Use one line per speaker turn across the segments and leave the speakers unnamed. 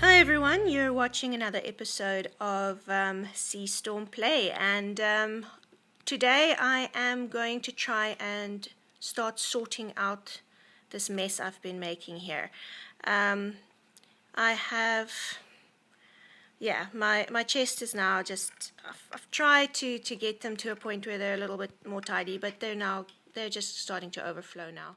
Hi everyone, you're watching another episode of SeeStormPlay, and today I am going to try and start sorting out this mess I've been making here. I have, my chest is now just, I've tried to get them to a point where they're a little bit more tidy, but they're just starting to overflow now.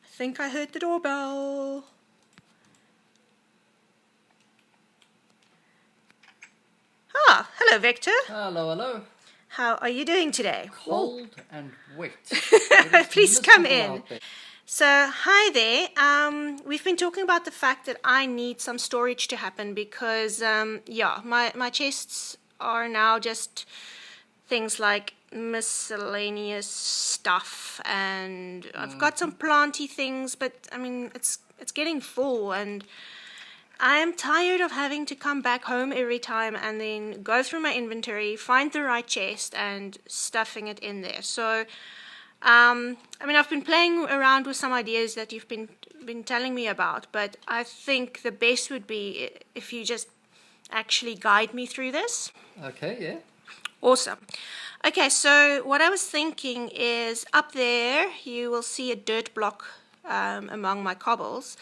I think I heard the doorbell. Ah, hello Victor.
Hello, hello.
How are you doing today?
Cold and wet.
Please come in. So, hi there. We've been talking about the fact that I need some storage to happen because, my chests are now just things like miscellaneous stuff, and I've got some planty things, but I mean, it's getting full, and I am tired of having to come back home every time and then go through my inventory, find the right chest, and stuffing it in there. So, I've been playing around with some ideas that you've been telling me about, but I think the best would be if you just actually guide me through this.
Okay, yeah.
Awesome. Okay, so what I was thinking is up there you will see a dirt block among my cobbles.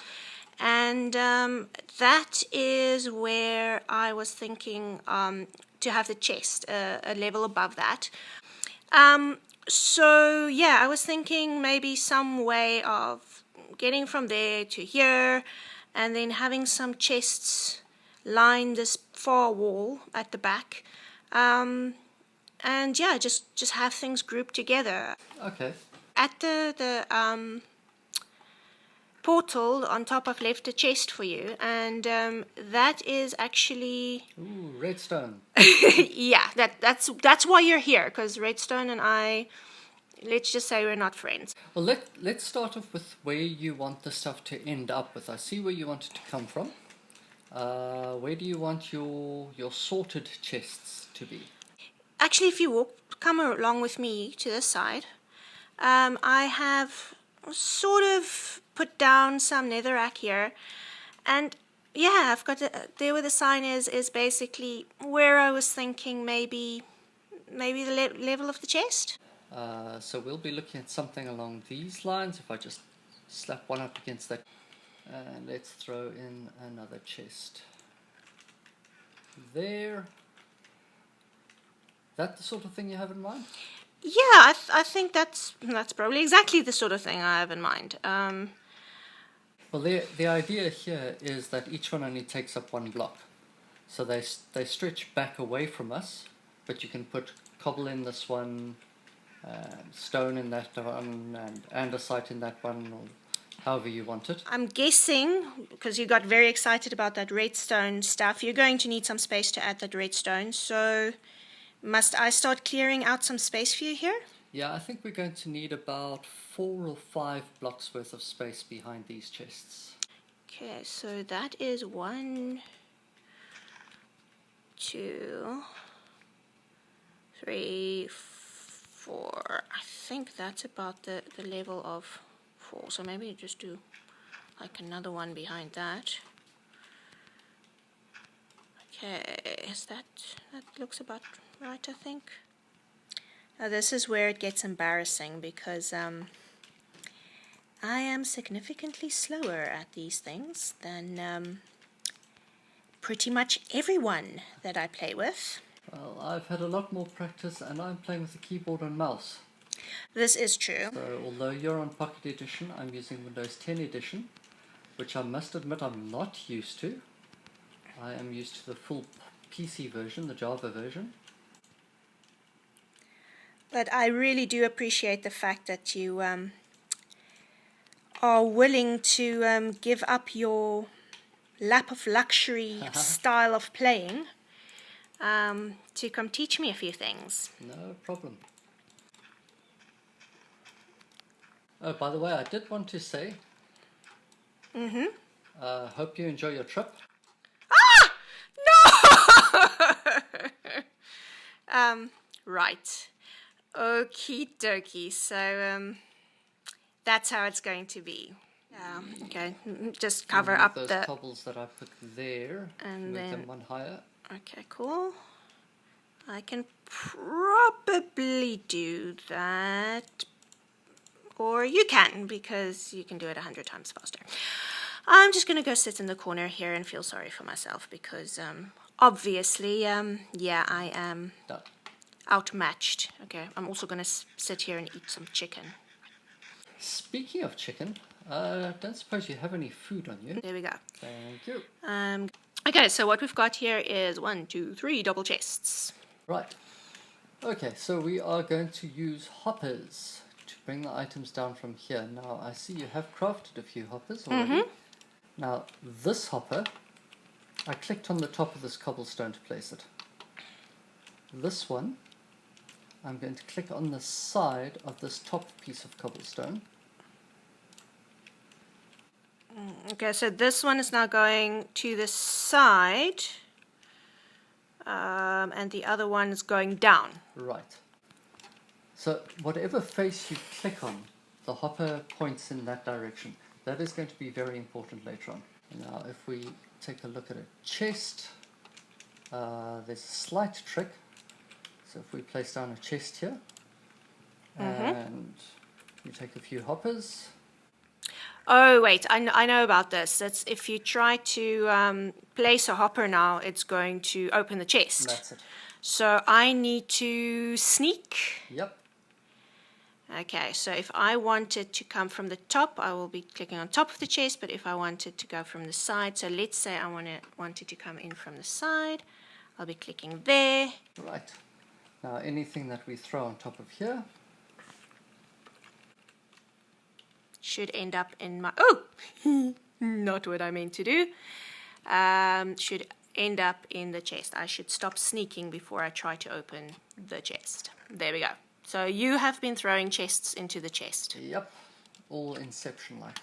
And that is where I was thinking to have the chest a level above that. I was thinking maybe some way of getting from there to here, and then having some chests line this far wall at the back. Just have things grouped together.
Okay.
At the portal on top, I've left a chest for you, and that is actually
Ooh, redstone.
yeah, that's why you're here, because Redstone and I, let's just say we're not friends.
Well, let's start off with where you want the stuff to end up with. I see where you want it to come from. Where do you want your sorted chests to be?
Actually, if you come along with me to this side, I have sort of put down some netherrack here, and yeah, I've got there where the sign is basically where I was thinking maybe the level of the chest.
So we'll be looking at something along these lines. If I just slap one up against that, and let's throw in another chest there. That the sort of thing you have in mind?
Yeah, I think that's probably exactly the sort of thing I have in mind.
Well, the idea here is that each one only takes up one block. So they stretch back away from us, but you can put cobble in this one, stone in that one, and andesite in that one, or however you want it.
I'm guessing, because you got very excited about that redstone stuff, you're going to need some space to add that redstone. So must I start clearing out some space for you here?
Yeah, I think we're going to need about 4 or 5 blocks worth of space behind these chests.
Okay, so that is 1, 2, 3, 4. I think that's about the level of 4. So maybe just do like another one behind that. Okay, that looks about right, I think. Now this is where it gets embarrassing because I am significantly slower at these things than pretty much everyone that I play with.
Well, I've had a lot more practice and I'm playing with a keyboard and mouse.
This is true.
So although you're on Pocket Edition, I'm using Windows 10 Edition, which I must admit I'm not used to. I am used to the full PC version, the Java version.
But I really do appreciate the fact that you are willing to give up your lap of luxury style of playing to come teach me a few things.
No problem. Oh, by the way, I did want to say, hope you enjoy your trip.
Ah! Right. Okie dokie. So that's how it's going to be. Yeah. Okay. Just cover
Move
up
those
the.
cobbles that I put there.
And
Move
then.
them one higher.
Okay. Cool. I can probably do that. Or you can, because you can do it 100 times faster. I'm just going to go sit in the corner here and feel sorry for myself because obviously, yeah, I am
Done.
outmatched. Okay, I'm also going to sit here and eat some chicken.
Speaking of chicken, don't suppose you have any food on you?
There we go.
Thank you.
Okay, so what we've got here is 1, 2, 3 double chests.
Right. Okay, so we are going to use hoppers to bring the items down from here. Now, I see you have crafted a few hoppers already. Now, this hopper, I clicked on the top of this cobblestone to place it. This one, I'm going to click on the side of this top piece of cobblestone.
Okay, so this one is now going to the side, and the other one is going down.
Right. So whatever face you click on, the hopper points in that direction. That is going to be very important later on. Now, if we take a look at a chest, there's a slight trick. So if we place down a chest here, and you take a few hoppers.
Oh, wait, I know about this. That's if you try to place a hopper now, it's going to open the chest.
That's it.
So I need to sneak.
Yep.
Okay, so if I want it to come from the top, I will be clicking on top of the chest, but if I want it to go from the side, so let's say I want it to come in from the side, I'll be clicking there.
Right. Now anything that we throw on top of here
should end up in my... Oh! Not what I meant to do. Should end up in the chest. I should stop sneaking before I try to open the chest. There we go. So you have been throwing chests into the chest.
Yep. All Inception-like.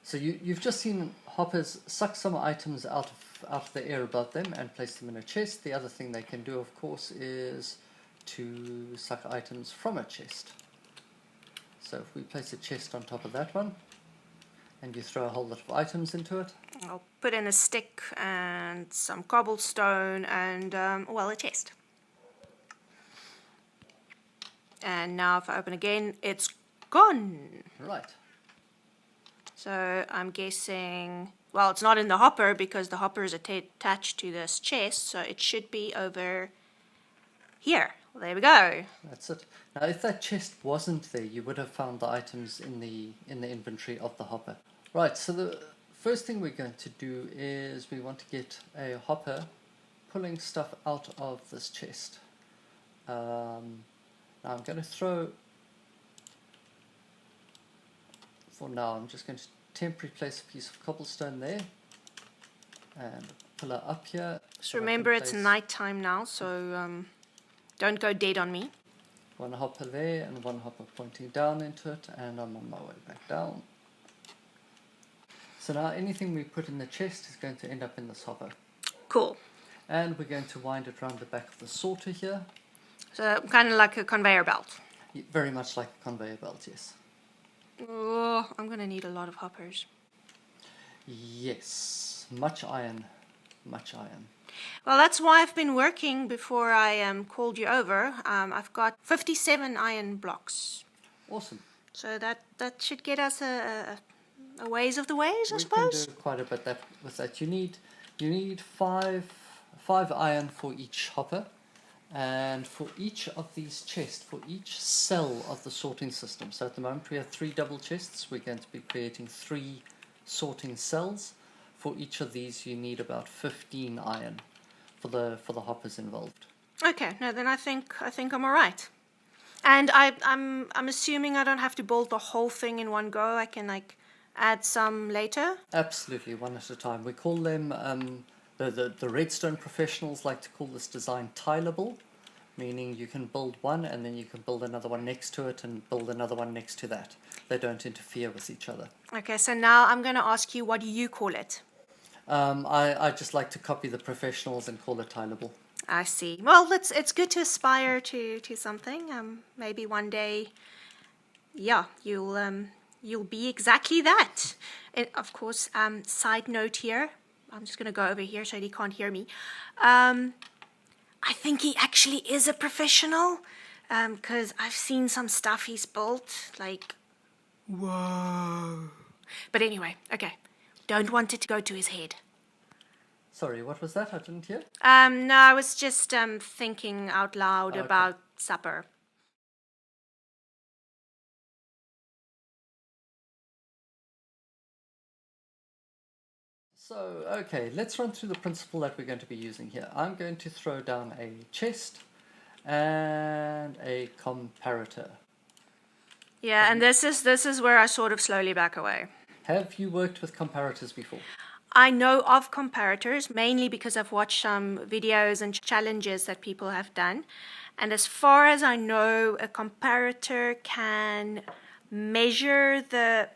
So you've just seen hoppers suck some items out of the air above them and place them in a chest. The other thing they can do, of course, is to suck items from a chest. So if we place a chest on top of that one, and you throw a whole lot of items into it.
I'll put in a stick and some cobblestone and, well, a chest. And now if I open again, it's gone.
Right.
So I'm guessing, well, it's not in the hopper because the hopper is attached to this chest, so it should be over here. Well, there we go.
That's it. Now, if that chest wasn't there, you would have found the items in the inventory of the hopper. Right, so the first thing we're going to do is we want to get a hopper pulling stuff out of this chest. Now I'm going to throw, for now, I'm just going to temporarily place a piece of cobblestone there and pull her up here.
So remember, it's nighttime now, so don't go dead on me.
One hopper there and one hopper pointing down into it, and I'm on my way back down. So now anything we put in the chest is going to end up in this hopper.
Cool.
And we're going to wind it around the back of the sorter here.
So kind of like a conveyor belt.
Very much like a conveyor belt, yes.
Oh, I'm going to need a lot of hoppers.
Yes, much iron, much iron.
Well, that's why I've been working before I called you over. I've got 57 iron blocks.
Awesome.
So that should get us a ways of the ways, I suppose.
We can do quite a bit with that. You need five iron for each hopper, and for each of these chests, for each cell of the sorting system. So at the moment we have 3 double chests. We're going to be creating 3 sorting cells. For each of these, you need about 15 iron for the hoppers involved.
Okay, no, then I think I'm all right. And I'm assuming I don't have to build the whole thing in one go. I can add some later.
Absolutely, one at a time. We call them the Redstone professionals like to call this design tileable, meaning you can build one and then you can build another one next to it and build another one next to that. They don't interfere with each other.
Okay, so now I'm going to ask you, what do you call it?
I just like to copy the professionals and call it tileable.
I see. Well, it's good to aspire to something. Maybe one day, yeah, you'll be exactly that. And of course, side note here, I'm just gonna go over here so he can't hear me. I think he actually is a professional, because I've seen some stuff he's built, like, whoa. But anyway, okay, don't want it to go to his head.
Sorry, what was that? I didn't hear.
No, I was just thinking out loud
Okay.
about supper.
So, okay, let's run through the principle that we're going to be using here. I'm going to throw down a chest and a comparator.
Yeah, and this is where I sort of slowly back away.
Have you worked with comparators before?
I know of comparators mainly because I've watched some videos and challenges that people have done. And as far as I know, a comparator can measure the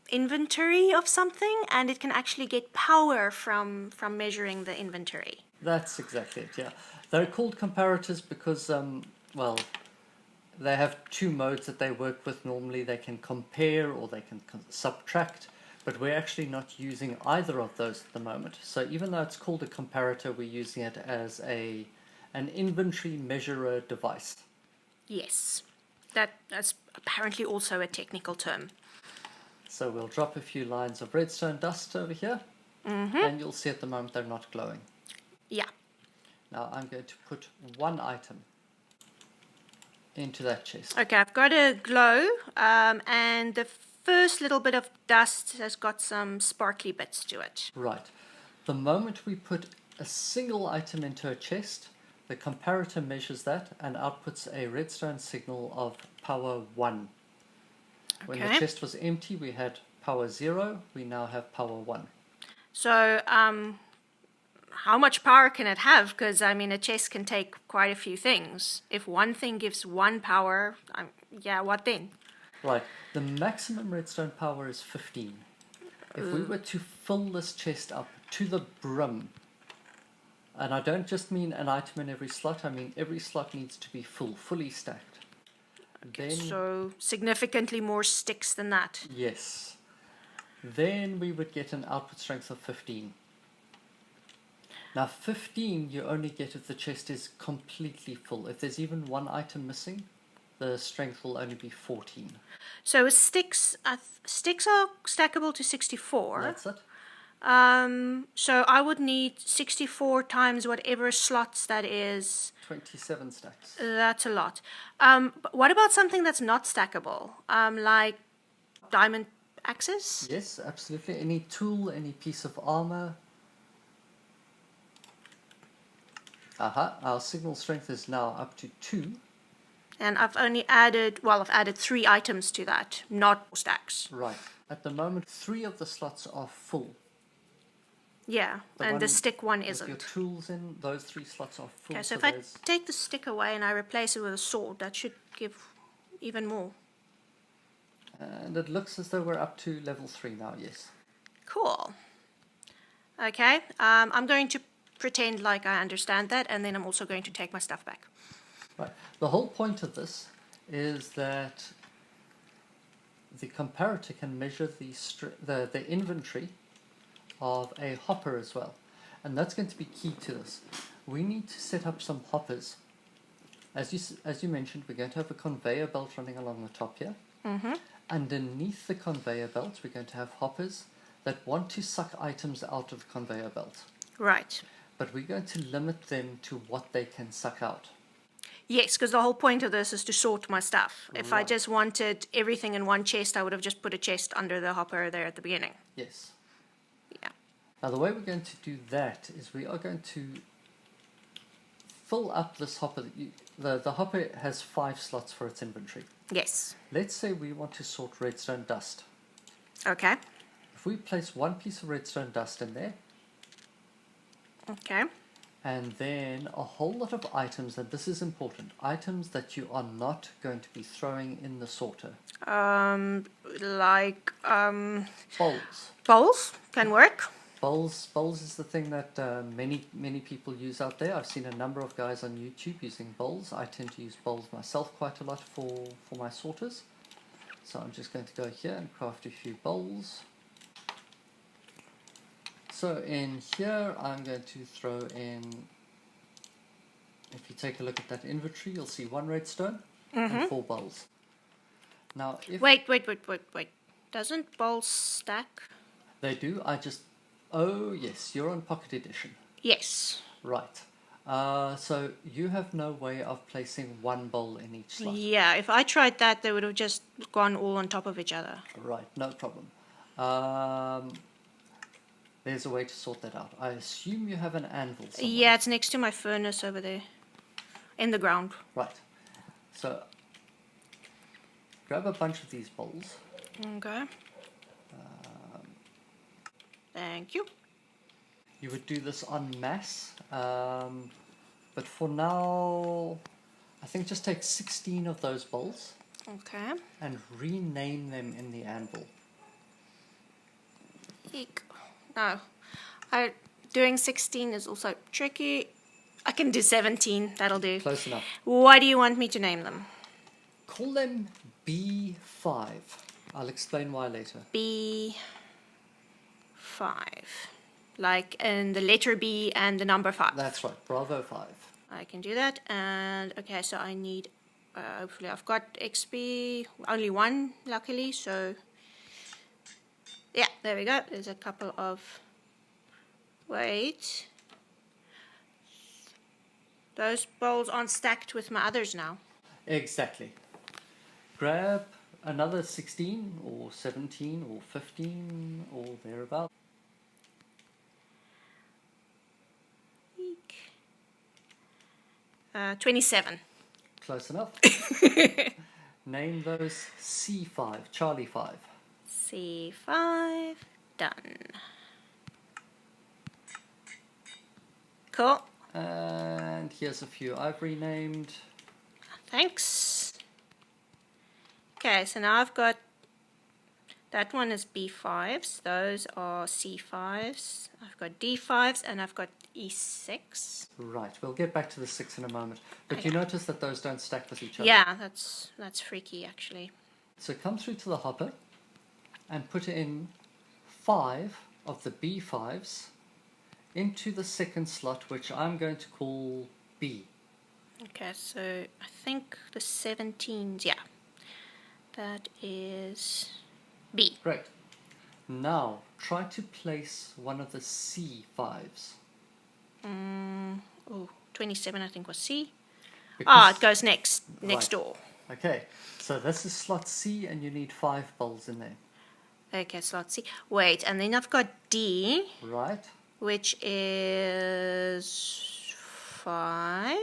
inventory of something, and it can actually get power from measuring the inventory.
That's exactly it, yeah. They're called comparators because, well, they have two modes that they work with. Normally they can compare or they can subtract, but we're actually not using either of those at the moment. So even though it's called a comparator, we're using it as an inventory measurer device.
Yes, that's apparently also a technical term.
So we'll drop a few lines of redstone dust over here, and you'll see at the moment they're not glowing.
Yeah.
Now I'm going to put one item into that chest.
Okay, I've got a glow, and the first little bit of dust has got some sparkly bits to it.
Right. The moment we put a single item into a chest, the comparator measures that and outputs a redstone signal of power 1. When the chest was empty, we had power 0. We now have power 1.
So, how much power can it have? Because, I mean, a chest can take quite a few things. If one thing gives 1 power, yeah, what then?
Right. The maximum redstone power is 15. If we were to fill this chest up to the brim, and I don't just mean an item in every slot, I mean every slot needs to be fully stacked.
Okay, so significantly more sticks than that.
Yes. Then we would get an output strength of 15. Now 15 you only get if the chest is completely full. If there's even one item missing, the strength will only be 14.
So sticks are stackable to 64.
That's it.
So I would need 64 times whatever slots that is.
27 stacks.
That's a lot. But what about something that's not stackable? Like diamond axes?
Yes, absolutely. Any tool, any piece of armor. Aha, our signal strength is now up to 2.
And I've added 3 items to that, not stacks.
Right. At the moment, 3 of the slots are full.
Yeah, and the stick one isn't.
With your tools in, those 3 slots are full.
Okay, so if I take the stick away and I replace it with a sword, that should give even more.
And it looks as though we're up to level 3 now, yes.
Cool. Okay, I'm going to pretend like I understand that, and then I'm also going to take my stuff back.
Right. The whole point of this is that the comparator can measure the inventory of a hopper as well. And that's going to be key to this. We need to set up some hoppers. As you mentioned, we're going to have a conveyor belt running along the top here.
Mm-hmm.
Underneath the conveyor belt, we're going to have hoppers that want to suck items out of the conveyor belt.
Right.
But we're going to limit them to what they can suck out.
Yes, because the whole point of this is to sort my stuff. If I
Right.
just wanted everything in one chest, I would have just put a chest under the hopper there at the beginning.
Yes.
Yeah.
Now the way we're going to do that is we are going to fill up this hopper. The hopper has 5 slots for its inventory.
Yes.
Let's say we want to sort redstone dust.
Okay.
If we place 1 piece of redstone dust in there,
Okay.
and then a whole lot of items, and this is important, items that you are not going to be throwing in the sorter.
Like
Bowls.
bowls can work.
Bowls is the thing that many people use out there. I've seen a number of guys on YouTube using bowls. I tend to use bowls myself quite a lot for my sorters. So I'm just going to go here and craft a few bowls. So in here I'm going to throw in, if you take a look at that inventory, you'll see 1 redstone and 4 bowls. Now if
Wait. Doesn't bowls stack?
they do, oh yes, you're on Pocket Edition.
Yes.
Right. So you have no way of placing 1 bowl in each slot.
Yeah, if I tried that, they would have just gone all on top of each other.
Right, no problem. There's a way to sort that out. I assume you have an anvil somewhere.
Yeah, it's next to my furnace over there. In the ground.
Right. So grab a bunch of these bowls.
Okay. Thank you.
You would do this en masse, but for now, I think just take 16 of those bowls
Okay.
and rename them in the anvil.
Eek. No. Doing 16 is also tricky. I can do 17. That'll do.
Close enough.
What do you want me to name them?
Call them B5. I'll explain why later.
B5. Like in the letter B and the number 5.
That's right, Bravo 5.
I can do that. And okay, so I need, hopefully I've got XP, only 1 luckily, so yeah, there we go. There's a couple of, wait, those bowls aren't stacked with my others now.
Exactly. Grab another 16 or 17 or 15 or thereabout.
27.
Close enough. Name those C5, Charlie 5.
C5, done. Cool.
And here's a few I've renamed.
Thanks. Okay, so now I've got, that one is B5s, those are C5s, I've got D5s, and I've got E6.
Right, we'll get back to the 6 in a moment. But
Okay.
you notice that those don't stack with each other.
Yeah, that's freaky actually.
So come through to the hopper and put in 5 of the B5s into the second slot, which I'm going to call B.
Okay, so I think the 17s, yeah. That is B.
Great. Now, try to place one of the C5s.
Oh, 27 I think was C.
Because-
It goes next
Right.
door.
Okay, so this is slot C and you need 5 bowls in there.
Okay, so let's see. Wait, and then I've got D,
Right?
which is 5.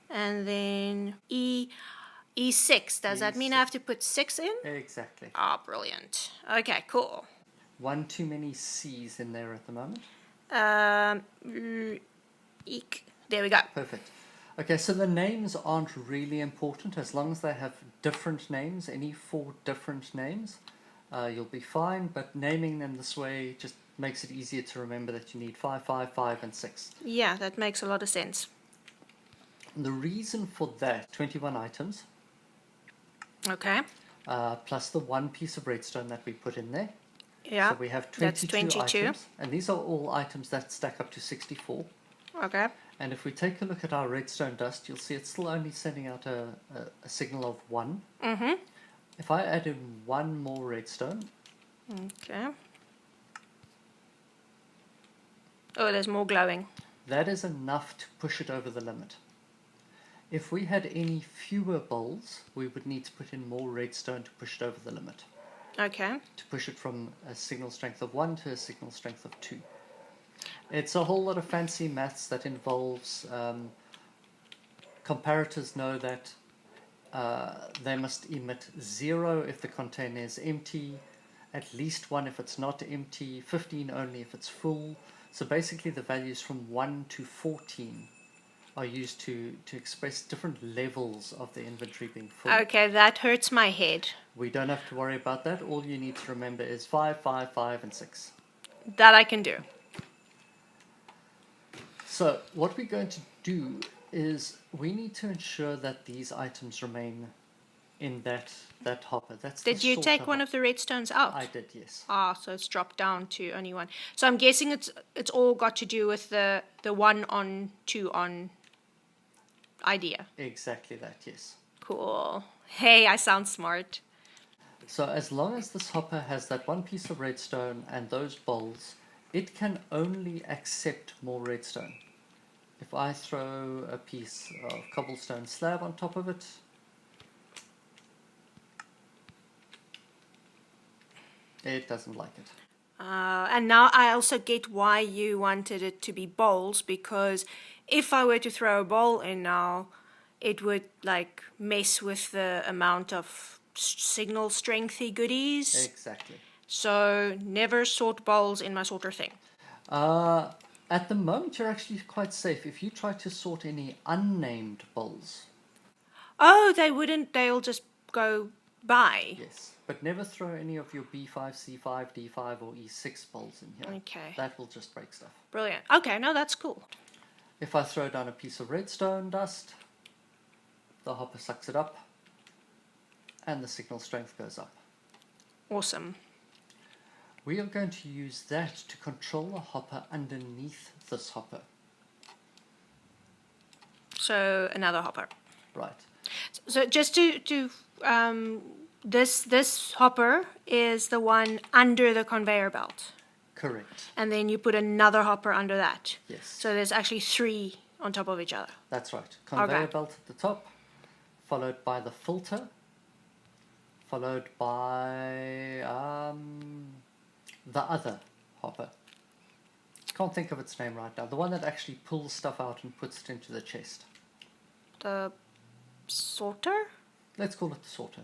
And then E6. Does that mean I have to put 6 in?
Exactly.
Ah, brilliant. Okay, cool.
One too many C's in there at the moment.
Eek. There we go.
Perfect. Okay, so the names aren't really important as long as they have different names, any 4 different names, you'll be fine, but naming them this way just makes it easier to remember that you need 5, 5, 5, and 6.
Yeah, that makes a lot of sense.
And the reason for that, 21 items,
Okay.
plus the 1 piece of redstone that we put in there.
Yeah.
So we have
that's
22
22.
items, and these are all items that stack up to 64.
Okay.
And if we take a look at our redstone dust, you'll see it's still only sending out a signal of 1.
Mm-hmm.
If I add in 1 more redstone,
Okay. Oh, there's more glowing.
that is enough to push it over the limit. If we had any fewer bowls, we would need to put in more redstone to push it over the limit.
Okay.
To push it from a signal strength of 1 to a signal strength of 2. It's a whole lot of fancy maths that involves, comparators know that they must emit 0 if the container is empty, at least 1 if it's not empty, 15 only if it's full. So basically the values from 1 to 14 are used to express different levels of the inventory being full.
Okay, that hurts my head.
We don't have to worry about that. All you need to remember is 5, 5, 5, and 6.
That I can do.
So what we're going to do is we need to ensure that these items remain in that hopper. That's
Did
the
you
sorter
take one
hopper.
of the redstones out?
I did, yes.
Ah, so it's dropped down to only one. So I'm guessing it's all got to do with the 1 on 2 on idea.
Exactly that, yes.
Cool. Hey, I sound smart.
So as long as this hopper has that one piece of redstone and those bowls, it can only accept more redstone. If I throw a piece of cobblestone slab on top of it, it doesn't like it.
And now I also get why you wanted it to be bowls, because if I were to throw a bowl in now, it would like mess with the amount of signal strengthy goodies.
Exactly.
So never sort bowls in my sorter thing.
At the moment, you're actually quite safe. If you try to sort any unnamed bowls,
Oh, they wouldn't. They'll just go by.
yes, but never throw any of your B5, C5, D5, or E6 bowls in here.
Okay.
That will just break stuff.
Brilliant. Okay, no, that's cool.
If I throw down a piece of redstone dust, the hopper sucks it up, and the signal strength goes up.
Awesome.
We are going to use that to control the hopper underneath this hopper.
So another hopper.
Right.
So just to this hopper is the one under the conveyor belt,
Correct.
and then you put another hopper under that.
Yes.
So there's actually 3 on top of each other.
That's right. Conveyor
Okay.
belt at the top, followed by the filter, followed by the other hopper. Can't think of its name right now. The one that actually pulls stuff out and puts it into the chest.
The sorter?
Let's call it the sorter.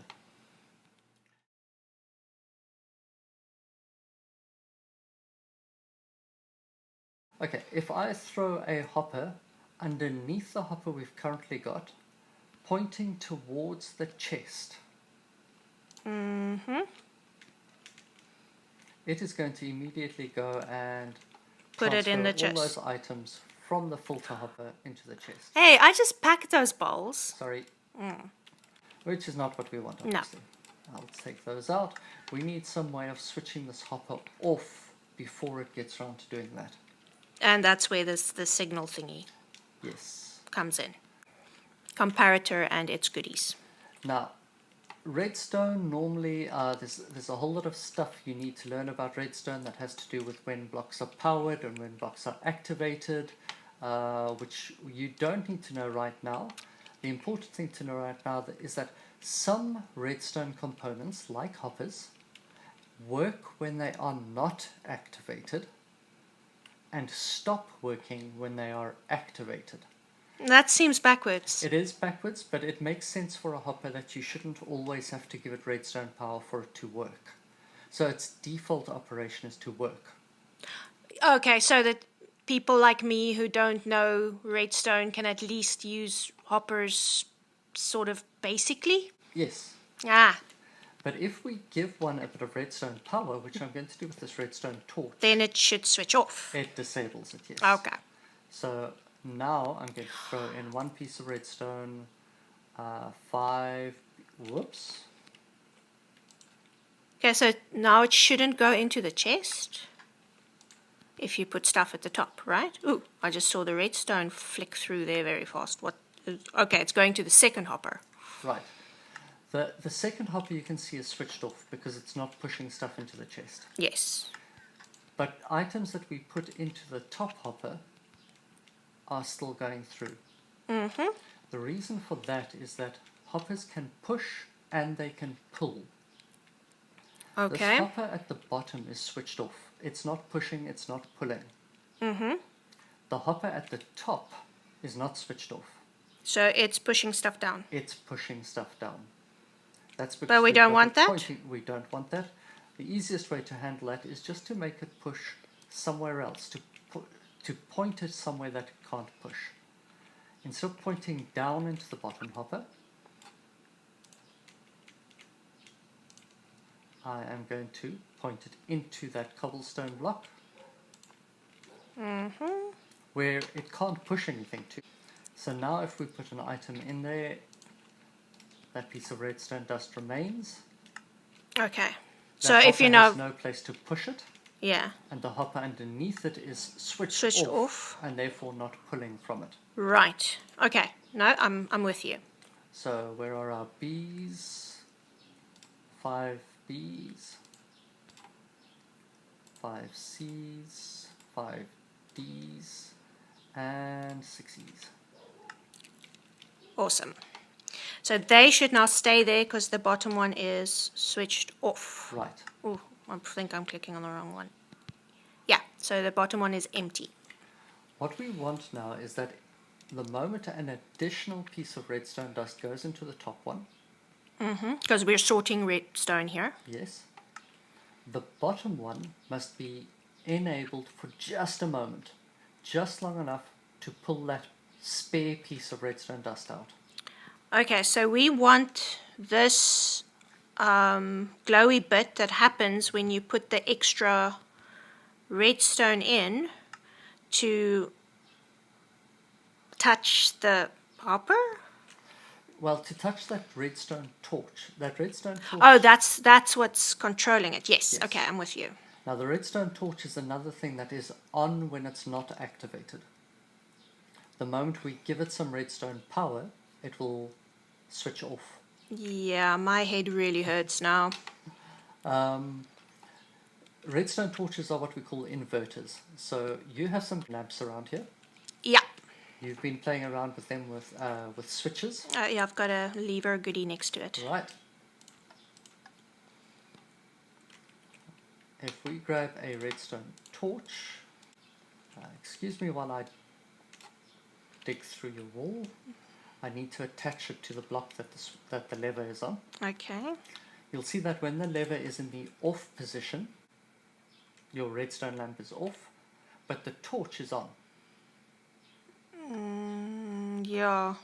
Okay, if I throw a hopper underneath the hopper we've currently got, pointing towards the chest, it is going to immediately go and
Put it in the
transfer all
chest.
those items from the filter hopper into the chest.
Hey, I just packed those bowls.
Sorry. Which is not what we want, obviously. I'll take those out. We need some way of switching this hopper off before it gets around to doing that.
And that's where the signal thingy
Yes.
comes in. Comparator and its goodies.
Now, redstone normally, there's a whole lot of stuff you need to learn about redstone that has to do with when blocks are powered and when blocks are activated, which you don't need to know right now. The important thing to know right now is that some redstone components, like hoppers, work when they are not activated and stop working when they are activated.
That seems backwards.
It is backwards, but it makes sense for a hopper that you shouldn't always have to give it redstone power for it to work. So its default operation is to work.
Okay, so that people like me who don't know redstone can at least use hoppers sort of basically?
Yes.
Ah,
But if we give one a bit of redstone power, which I'm going to do with this redstone torch,
then it should switch off.
it disables it, yes.
Okay.
So now I'm going to throw in one piece of redstone, 5, whoops.
Okay, so now it shouldn't go into the chest if you put stuff at the top, right? Ooh, I just saw the redstone flick through there very fast. What? Okay, it's going to the second hopper.
Right. The second hopper you can see is switched off because it's not pushing stuff into the chest.
Yes.
But items that we put into the top hopper are still going through.
Mm-hmm.
The reason for that is that hoppers can push and they can pull.
Okay.
This hopper at the bottom is switched off. It's not pushing, it's not pulling.
Mm-hmm.
The hopper at the top is not switched off.
So it's pushing stuff down.
It's pushing stuff down. That's because
But we don't want that?
We don't want that. The easiest way to handle that is just to make it push somewhere else, to point it somewhere that it can't push. Instead of pointing down into the bottom hopper, I am going to point it into that cobblestone block where it can't push anything to. So now if we put an item in there, that piece of redstone dust remains.
Okay.
That
So if you
hopper
know,
has no place to push it,
yeah,
and the hopper underneath it is switched
off.
and therefore not pulling from it.
Right. Okay. No, I'm with you.
So where are our B's? 5 B's, 5 C's, 5 D's, and 6 E's.
Awesome. So they should now stay there because the bottom one is switched off.
Right.
Oh, I think I'm clicking on the wrong one. Yeah, so the bottom one is empty.
What we want now is that the moment an additional piece of redstone dust goes into the top one,
Because we're sorting redstone here.
yes, the bottom one must be enabled for just a moment, just long enough to pull that spare piece of redstone dust out.
Okay, so we want this glowy bit that happens when you put the extra redstone in to touch the hopper.
Well, to touch that redstone torch,
Oh, that's what's controlling it. Yes. Okay, I'm with you.
Now the redstone torch is another thing that is on when it's not activated. The moment we give it some redstone power, it will switch off.
Yeah, my head really hurts now.
Redstone torches are what we call inverters. So you have some lamps around here.
Yeah.
You've been playing around with them with switches.
Yeah, I've got a lever goodie next to it.
Right. If we grab a redstone torch, excuse me while I dig through your wall. I need to attach it to the block that the lever is on.
Okay.
You'll see that when the lever is in the off position, your redstone lamp is off, but the torch is on.
Yeah.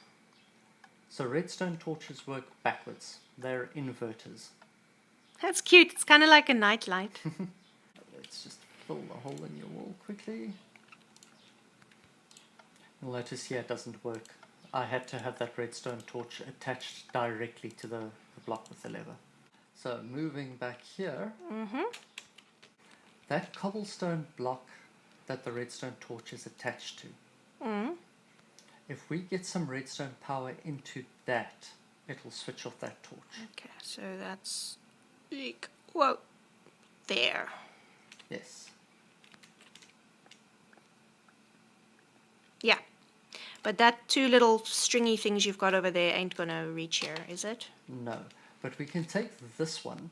So redstone torches work backwards. They're inverters.
That's cute. It's kind of like a night light.
Let's just fill the hole in your wall quickly. You'll notice here it doesn't work. I had to have that redstone torch attached directly to the block with the lever. So moving back here, that cobblestone block that the redstone torch is attached to, if we get some redstone power into that, it will switch off that torch.
Okay, so that's big. Whoa. There.
Yes.
Yeah. But that two little stringy things you've got over there ain't going to reach here, is it?
No. But we can take this one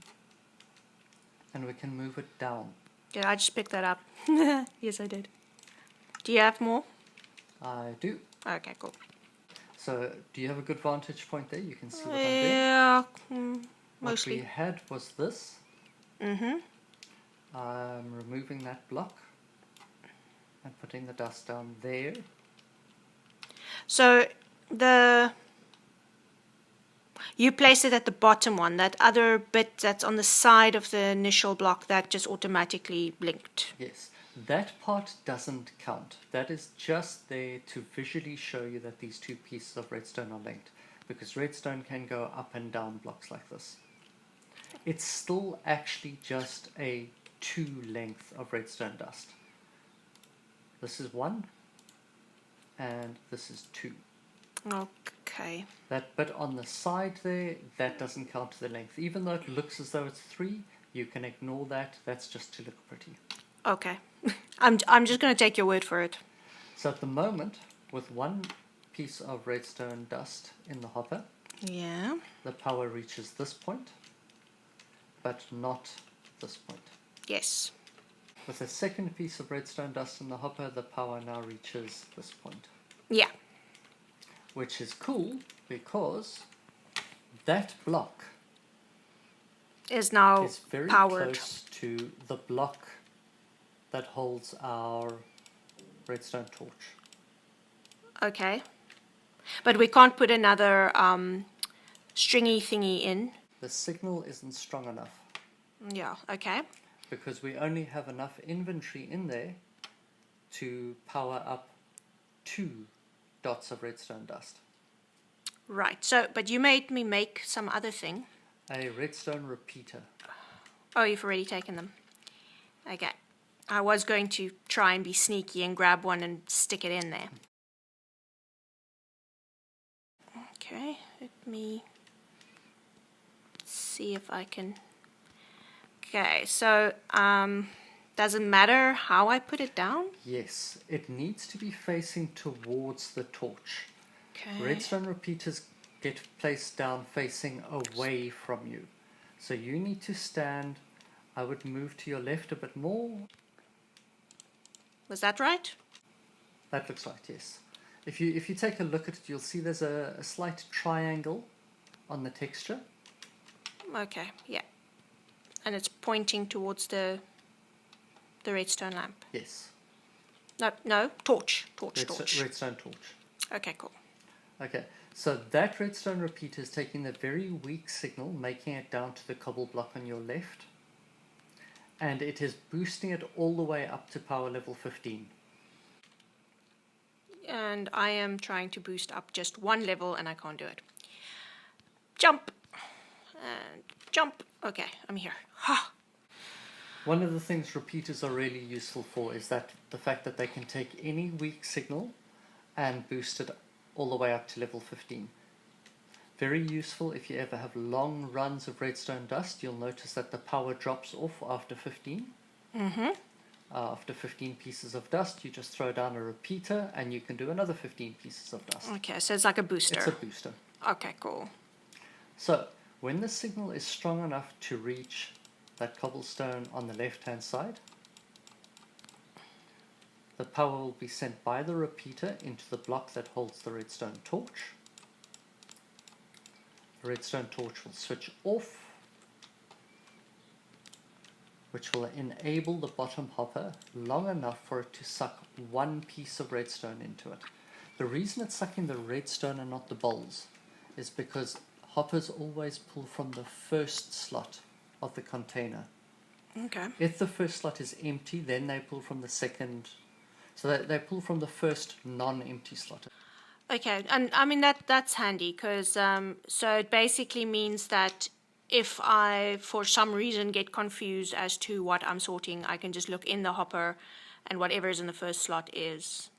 and we can move it down.
Did I just pick that up? Yes, I did. Do you have more?
I do.
Okay, cool.
So, do you have a good vantage point there? You can see what I'm doing.
Yeah,
What
mostly.
we had was this.
Mm-hmm.
I'm removing that block and putting the dust down there.
So you place it at the bottom one. That other bit that's on the side of the initial block, that just automatically blinked.
Yes. That part doesn't count. That is just there to visually show you that these two pieces of redstone are linked, because redstone can go up and down blocks like this. It's still actually just a 2 length of redstone dust. This is 1 and this is 2.
Okay.
That bit on the side there, that doesn't count to the length. Even though it looks as though it's 3, you can ignore that. That's just to look pretty.
Okay. I'm just going to take your word for it.
So at the moment, with 1 piece of redstone dust in the hopper,
Yeah.
the power reaches this point, but not this point.
Yes.
With a second piece of redstone dust in the hopper, the power now reaches this point.
Yeah.
Which is cool, because that block
Is now
is very
powered.
close to the block that holds our redstone torch.
Okay. But we can't put another stringy thingy in.
The signal isn't strong enough,
Yeah, okay.
because we only have enough inventory in there to power up 2 dots of redstone dust.
Right. So, but you made me make some other thing.
A redstone repeater.
Oh, you've already taken them. Okay. I was going to try and be sneaky and grab one and stick it in there. Okay, let me see if I can. Okay, so does it matter how I put it down?
Yes, it needs to be facing towards the torch.
Okay.
Redstone repeaters get placed down facing away from you. So you need to stand, I would move to your left a bit more.
Was that right?
That looks right, yes. If you take a look at it, you'll see there's a slight triangle on the texture.
Okay, yeah. And it's pointing towards the redstone lamp.
Yes.
No, torch.
Redstone torch.
Okay, cool.
Okay, so that redstone repeater is taking the very weak signal, making it down to the cobble block on your left, and it is boosting it all the way up to power level 15.
And I am trying to boost up just one level and I can't do it. Jump! And jump! Okay, I'm here. Ha!
One of the things repeaters are really useful for is that the fact that they can take any weak signal and boost it all the way up to level 15. Very useful if you ever have long runs of redstone dust. You'll notice that the power drops off after 15. After 15 pieces of dust, you just throw down a repeater and you can do another 15 pieces of dust.
Okay, so it's like a booster.
It's a booster.
Okay, cool.
So, when the signal is strong enough to reach that cobblestone on the left-hand side, the power will be sent by the repeater into the block that holds the redstone torch. The redstone torch will switch off, which will enable the bottom hopper long enough for it to suck one piece of redstone into it. The reason it's sucking the redstone and not the bowls is because hoppers always pull from the first slot of the container.
Okay.
If the first slot is empty, then they pull from the second. So they pull from the first non-empty slot.
Okay, and I mean that's handy because so it basically means that if I for some reason get confused as to what I'm sorting, I can just look in the hopper and whatever is in the first slot is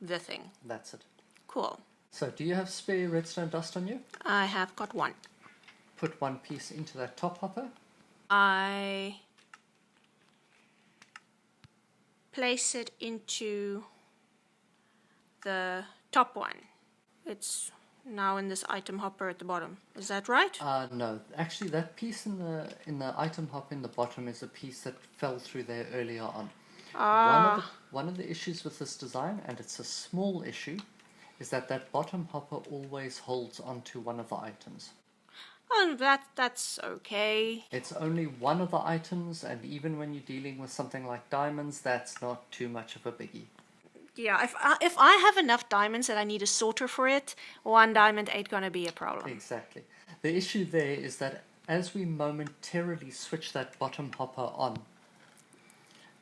the thing.
That's it.
Cool.
So do you have spare redstone dust on you?
I have got one.
Put one piece into that top hopper.
I place it into the top one. It's now in this item hopper at the bottom. Is that right?
No, actually that piece in the item hopper in the bottom is a piece that fell through there earlier on. One of the issues with this design, and it's a small issue, is that bottom hopper always holds onto one of the items.
Oh, that's okay.
It's only one of the items, and even when you're dealing with something like diamonds, that's not too much of a biggie.
Yeah, if I have enough diamonds that I need a sorter for it, one diamond ain't gonna be a problem.
Exactly. The issue there is that as we momentarily switch that bottom hopper on,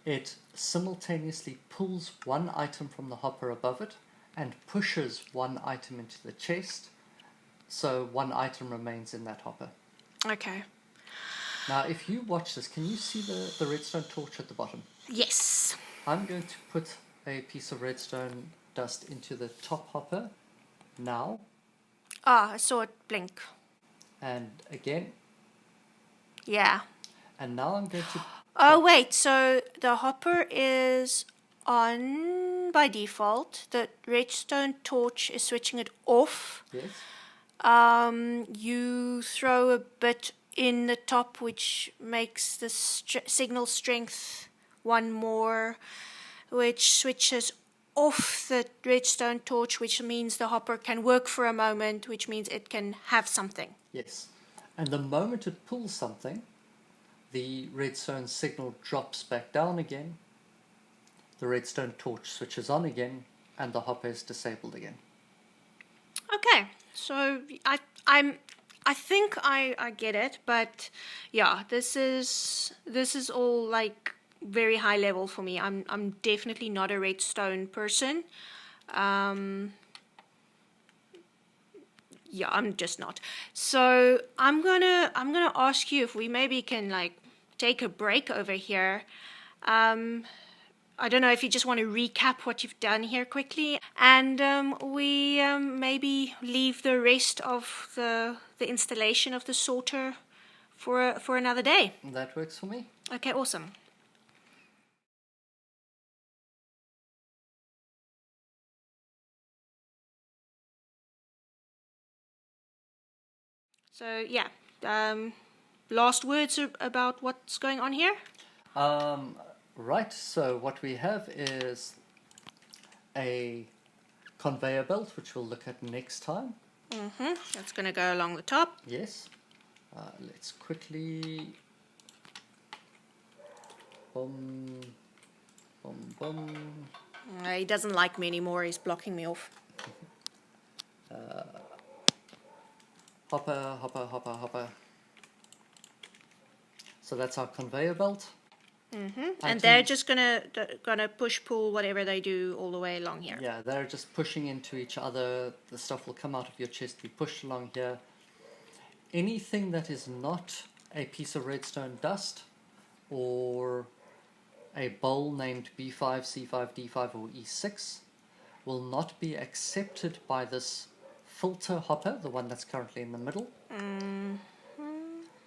it simultaneously pulls one item from the hopper above it and pushes one item into the chest, so one item remains in that hopper.
Okay.
Now, if you watch this, can you see the redstone torch at the bottom?
Yes.
I'm going to put a piece of redstone dust into the top hopper now.
Ah, I saw it blink.
And again.
Yeah.
And now I'm going to...
Oh, wait, so the hopper is on by default. The redstone torch is switching it off.
Yes.
You throw a bit in the top, which makes the signal strength one more, which switches off the redstone torch, which means the hopper can work for a moment, which means it can have something.
Yes. And the moment it pulls something, the redstone signal drops back down again, the redstone torch switches on again, and the hopper is disabled again.
Okay, so I think I get it, but yeah, this is all like very high level for me. I'm definitely not a redstone person. Yeah, I'm just not. So I'm gonna ask you if we maybe can like take a break over here. I don't know if you just want to recap what you've done here quickly, and we maybe leave the rest of the installation of the sorter for another day.
That works for me.
Okay, awesome. So yeah, last words about what's going on here.
Right, so what we have is a conveyor belt, which we'll look at next time.
That's going to go along the top.
Yes. Let's quickly... Boom, boom, boom.
He doesn't like me anymore. He's blocking me off.
Hopper, hopper, hopper, hopper. So that's our conveyor belt.
And they're just gonna push pull whatever they do all the way along here.
Yeah, they're just pushing into each other. The stuff will come out of your chest, be pushed along here. Anything that is not a piece of redstone dust or a bowl named B5, C5, D5 or E6 will not be accepted by this filter hopper, the one that's currently in the middle,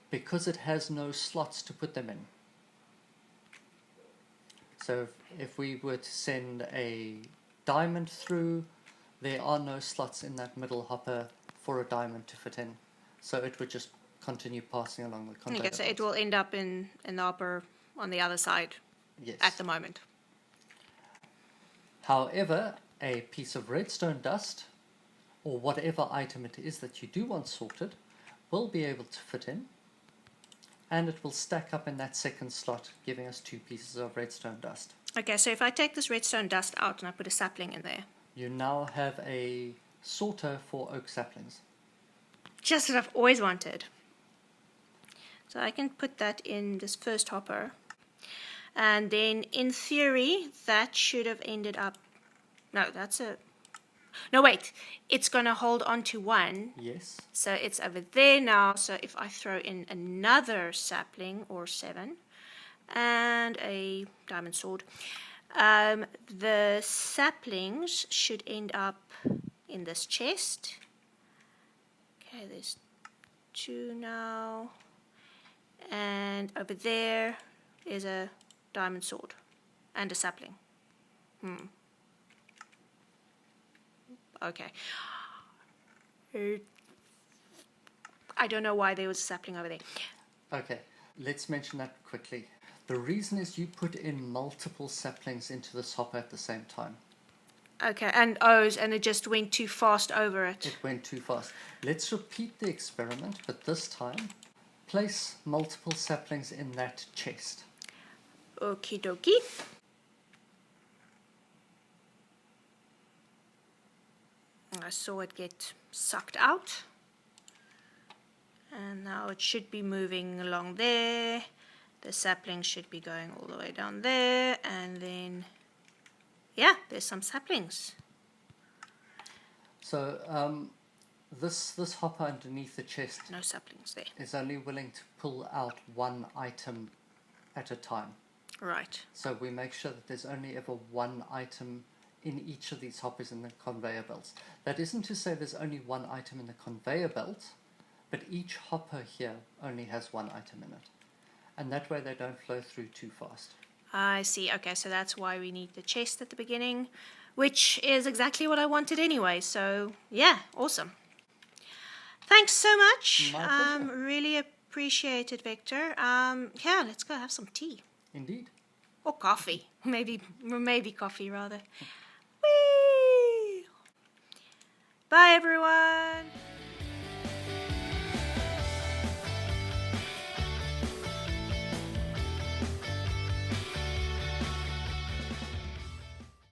because it has no slots to put them in. So if we were to send a diamond through, there are no slots in that middle hopper for a diamond to fit in. So it would just continue passing along the conveyor
Okay, so it
belt.
will end up in the hopper on the other side
Yes.
at the moment.
However, a piece of redstone dust, or whatever item it is that you do want sorted, will be able to fit in, and it will stack up in that second slot, giving us 2 pieces of redstone dust.
Okay, so if I take this redstone dust out and I put a sapling in there.
You now have a sorter for oak saplings.
Just what I've always wanted. So I can put that in this first hopper. And then in theory, that should have ended up... No, that's a... No, wait. It's going to hold on to one.
Yes.
So it's over there now. So if I throw in another sapling or 7 and a diamond sword, the saplings should end up in this chest. Okay, there's 2 now. And over there is a diamond sword and a sapling. Okay. I don't know why there was a sapling over there.
Okay, let's mention that quickly. The reason is you put in multiple saplings into this hopper at the same time.
Okay, and and it just went too fast over it.
It went too fast. Let's repeat the experiment, but this time, place multiple saplings in that chest.
Okie dokie. I saw it get sucked out. And now it should be moving along there. The sapling should be going all the way down there. And then, yeah, there's some saplings.
So this hopper underneath the chest
No saplings there.
is only willing to pull out one item at a time.
Right.
So we make sure that there's only ever one item in each of these hoppers in the conveyor belts. That isn't to say there's only one item in the conveyor belt, but each hopper here only has one item in it. And that way they don't flow through too fast.
I see. Okay, so that's why we need the chest at the beginning, which is exactly what I wanted anyway. So, yeah, awesome. Thanks so much.
My pleasure.
Really appreciate it, Victor. Yeah, let's go have some tea.
Indeed.
Or coffee. Maybe coffee, rather. Whee! Bye, everyone.